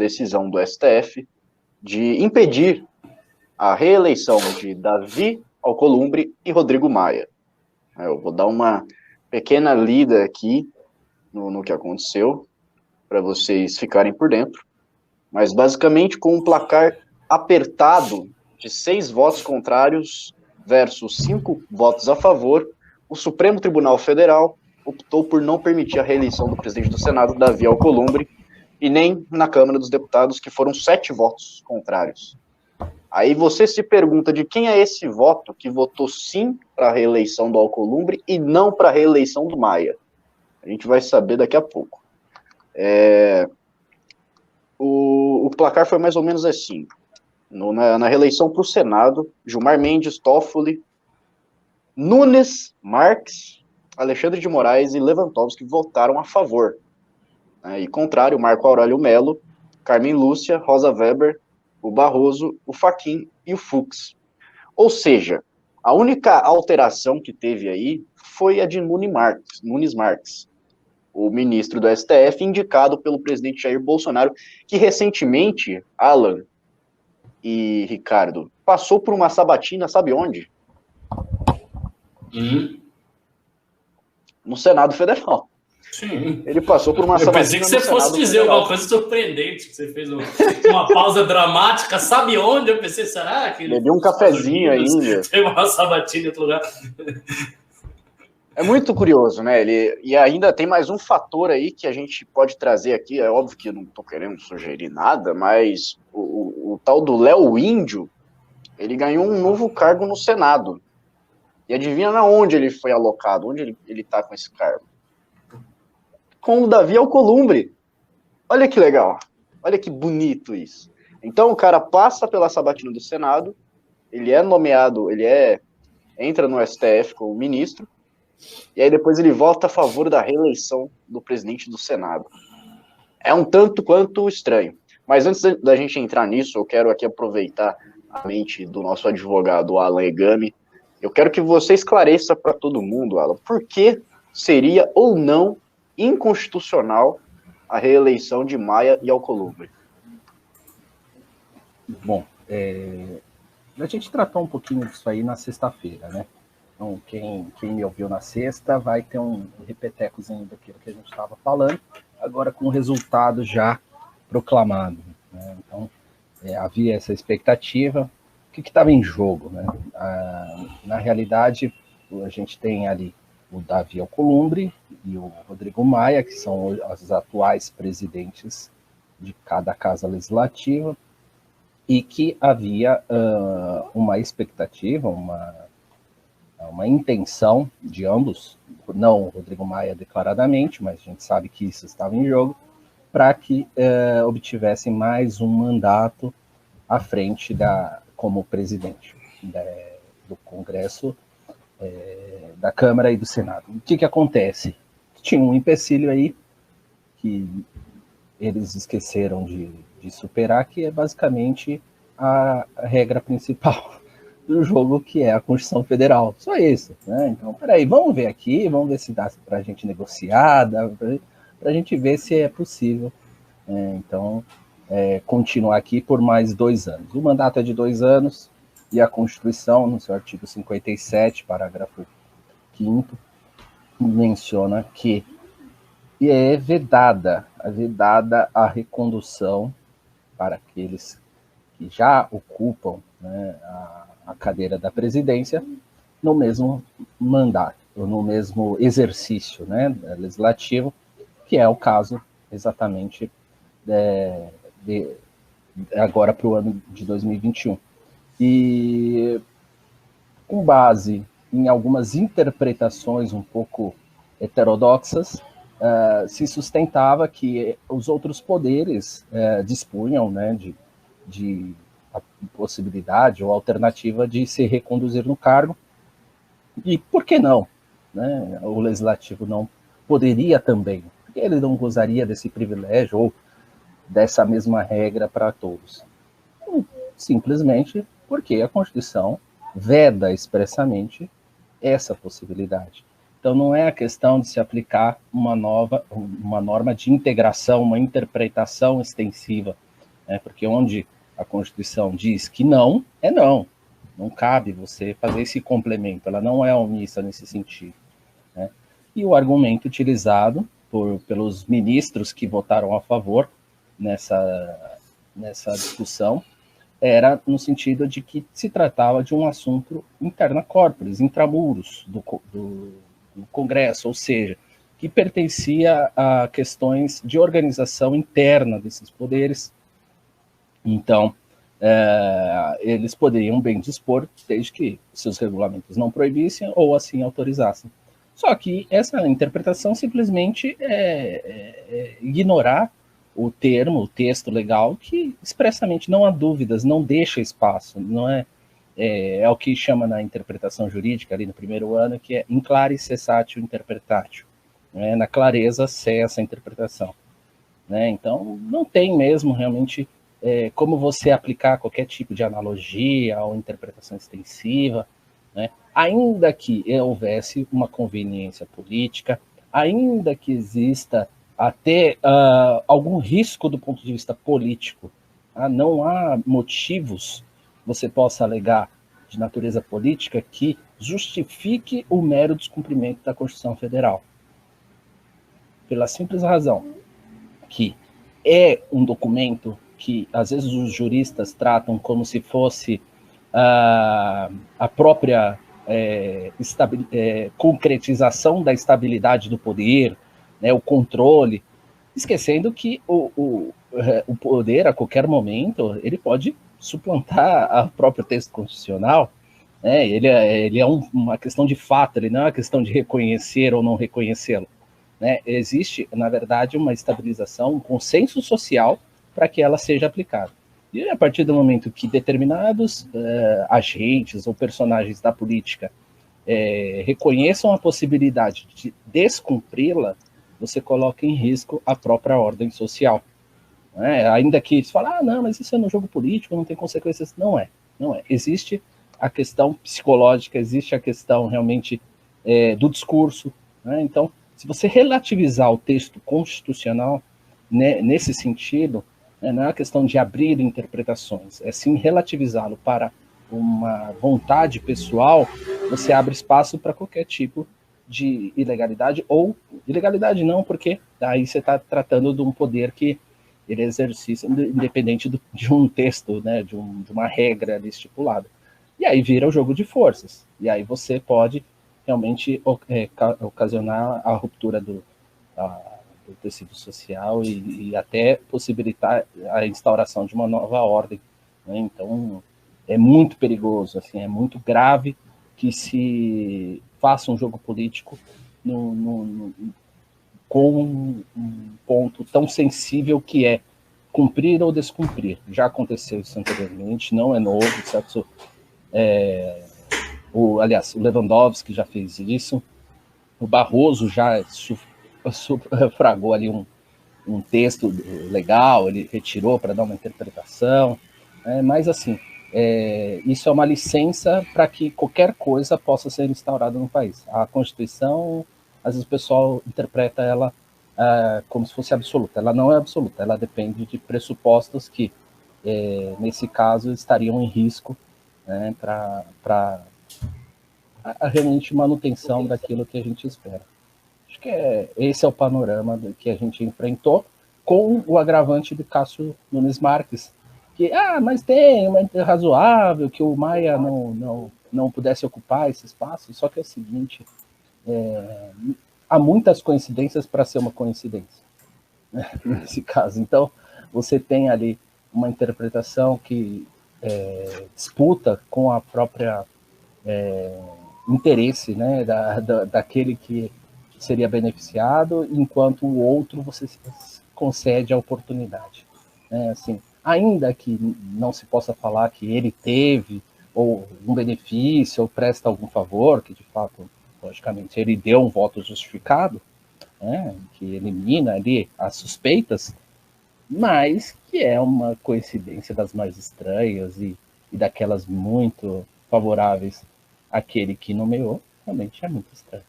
decisão do STF de impedir a reeleição de Davi Alcolumbre e Rodrigo Maia. Eu vou dar uma pequena lida aqui no que aconteceu, para vocês ficarem por dentro, mas basicamente com um placar apertado de 6 votos contrários versus 5 votos a favor, o Supremo Tribunal Federal optou por não permitir a reeleição do presidente do Senado, Davi Alcolumbre, e nem na Câmara dos Deputados, que foram 7 votos contrários. Aí você se pergunta de quem é esse voto que votou sim para a reeleição do Alcolumbre e não para a reeleição do Maia. A gente vai saber daqui a pouco. O placar foi mais ou menos assim. Na reeleição para o Senado, Gilmar Mendes, Toffoli, Nunes, Marques, Alexandre de Moraes e Lewandowski votaram a favor. E contrário, Marco Aurélio Melo, Carmen Lúcia, Rosa Weber, o Barroso, o Fachin e o Fux. Ou seja, a única alteração que teve aí foi a de Nunes Marques, o ministro do STF, indicado pelo presidente Jair Bolsonaro, que recentemente, Alan e Ricardo, passou por uma sabatina, sabe onde? No Senado Federal. Sim. Ele passou por uma sabatina. Eu pensei que você fosse dizer alguma coisa surpreendente, que você fez uma pausa dramática, sabe onde? Eu pensei, será que ele... Bebi um cafezinho ainda. Tem uma sabatina em outro lugar. É muito curioso, né? E ainda tem mais um fator aí que a gente pode trazer aqui. É óbvio que eu não estou querendo sugerir nada, mas o tal do Léo Índio, ele ganhou um novo cargo no Senado. E adivinha na onde ele foi alocado? Onde ele está com esse cargo? Com o Davi Alcolumbre. Olha que legal. Olha que bonito isso. Então o cara passa pela sabatina do Senado, ele é nomeado, entra no STF como ministro, e aí depois ele vota a favor da reeleição do presidente do Senado. É um tanto quanto estranho. Mas antes da gente entrar nisso, eu quero aqui aproveitar a mente do nosso advogado Alan Egami. Eu quero que você esclareça para todo mundo, Alan, por que seria ou não inconstitucional a reeleição de Maia e Alcolumbre. Bom, a gente tratou um pouquinho disso aí na sexta-feira, né? Então, quem me ouviu na sexta vai ter um repetecozinho daquilo que a gente estava falando, agora com o resultado já proclamado, né? Então, havia essa expectativa. O que estava em jogo, né? Na realidade, a gente tem ali o Davi Alcolumbre e o Rodrigo Maia, que são os atuais presidentes de cada casa legislativa, e que havia uma expectativa, uma intenção de ambos, não o Rodrigo Maia declaradamente, mas a gente sabe que isso estava em jogo, para que obtivessem mais um mandato à frente como presidente do Congresso, da Câmara e do Senado. O que acontece? Tinha um empecilho aí que eles esqueceram de superar, que é basicamente a regra principal do jogo, que é a Constituição Federal. Só isso, né? Então, peraí, vamos ver aqui, vamos ver se dá para a gente negociar, para a gente ver se é possível. Continuar aqui por mais 2 anos. O mandato é de 2 anos, e a Constituição, no seu artigo 57, parágrafo 5º, menciona que é vedada a recondução para aqueles que já ocupam, né, a cadeira da presidência no mesmo mandato, ou no mesmo exercício, né, legislativo, que é o caso exatamente agora para o ano de 2021. E com base em algumas interpretações um pouco heterodoxas, se sustentava que os outros poderes dispunham, né, de a possibilidade ou alternativa de se reconduzir no cargo, e por que não? Né? O legislativo não poderia também, porque ele não gozaria desse privilégio ou dessa mesma regra para todos. Simplesmente porque a Constituição veda expressamente essa possibilidade. Então, não é a questão de se aplicar uma norma de integração, uma interpretação extensiva né? Porque onde a Constituição diz que não, é não. Não cabe você fazer esse complemento, ela não é omissa nesse sentido, né? E o argumento utilizado pelos ministros que votaram a favor nessa discussão era no sentido de que se tratava de um assunto interna corporis, intramuros do Congresso, ou seja, que pertencia a questões de organização interna desses poderes. Então, eles poderiam bem dispor, desde que seus regulamentos não proibissem ou assim autorizassem. Só que essa interpretação simplesmente é ignorar o termo, o texto legal, que expressamente não há dúvidas, não deixa espaço, não é o que chama na interpretação jurídica, ali no primeiro ano, que é in claris cessatio interpretatio, né? Na clareza cessa a interpretação, né? Então, não tem mesmo realmente como você aplicar qualquer tipo de analogia ou interpretação extensiva, né? Ainda que houvesse uma conveniência política, ainda que exista até algum risco do ponto de vista político, não há motivos que você possa alegar de natureza política que justifique o mero descumprimento da Constituição Federal. Pela simples razão que é um documento que, às vezes, os juristas tratam como se fosse a própria concretização da estabilidade do poder, né, o controle, esquecendo que o poder, a qualquer momento, ele pode suplantar o próprio texto constitucional, né? Ele é uma questão de fato, ele não é uma questão de reconhecer ou não reconhecê-lo, né? Existe, na verdade, uma estabilização, um consenso social para que ela seja aplicada. E a partir do momento que determinados agentes ou personagens da política reconheçam a possibilidade de descumpri-la, você coloca em risco a própria ordem social. Ainda que se fala, não, mas isso é no jogo político, não tem consequências. Não é. Existe a questão psicológica, existe a questão realmente do discurso, né? Então, se você relativizar o texto constitucional, né, nesse sentido, não é uma questão de abrir interpretações, é sim relativizá-lo para uma vontade pessoal, você abre espaço para qualquer tipo de ilegalidade, ou ilegalidade não, porque aí você está tratando de um poder que ele exerce independente de um texto, né, de uma regra ali estipulada. E aí vira o jogo de forças, e aí você pode realmente ocasionar a ruptura do tecido social e até possibilitar a instauração de uma nova ordem, né? Então, é muito perigoso, assim, é muito grave que se faça um jogo político com um ponto tão sensível que é cumprir ou descumprir. Já aconteceu isso anteriormente, não é novo, certo? Aliás, o Lewandowski já fez isso, o Barroso já sufragou ali um texto legal, ele retirou para dar uma interpretação, mas assim, isso é uma licença para que qualquer coisa possa ser instaurada no país. A Constituição, às vezes o pessoal interpreta ela como se fosse absoluta. Ela não é absoluta, ela depende de pressupostos que, nesse caso, estariam em risco, né, para a realmente manutenção daquilo que a gente espera. Acho que esse é o panorama que a gente enfrentou, com o agravante de Cássio Nunes Marques, que, mas tem uma razoável que o Maia não pudesse ocupar esse espaço, só que é o seguinte, há muitas coincidências para ser uma coincidência, né, nesse caso. Então, você tem ali uma interpretação que disputa com a própria interesse, né, daquele que seria beneficiado, enquanto o outro você concede a oportunidade. Assim, ainda que não se possa falar que ele teve ou um benefício ou presta algum favor, que de fato, logicamente, ele deu um voto justificado, né, que elimina ali as suspeitas, mas que é uma coincidência das mais estranhas e daquelas muito favoráveis àquele que nomeou, realmente é muito estranho.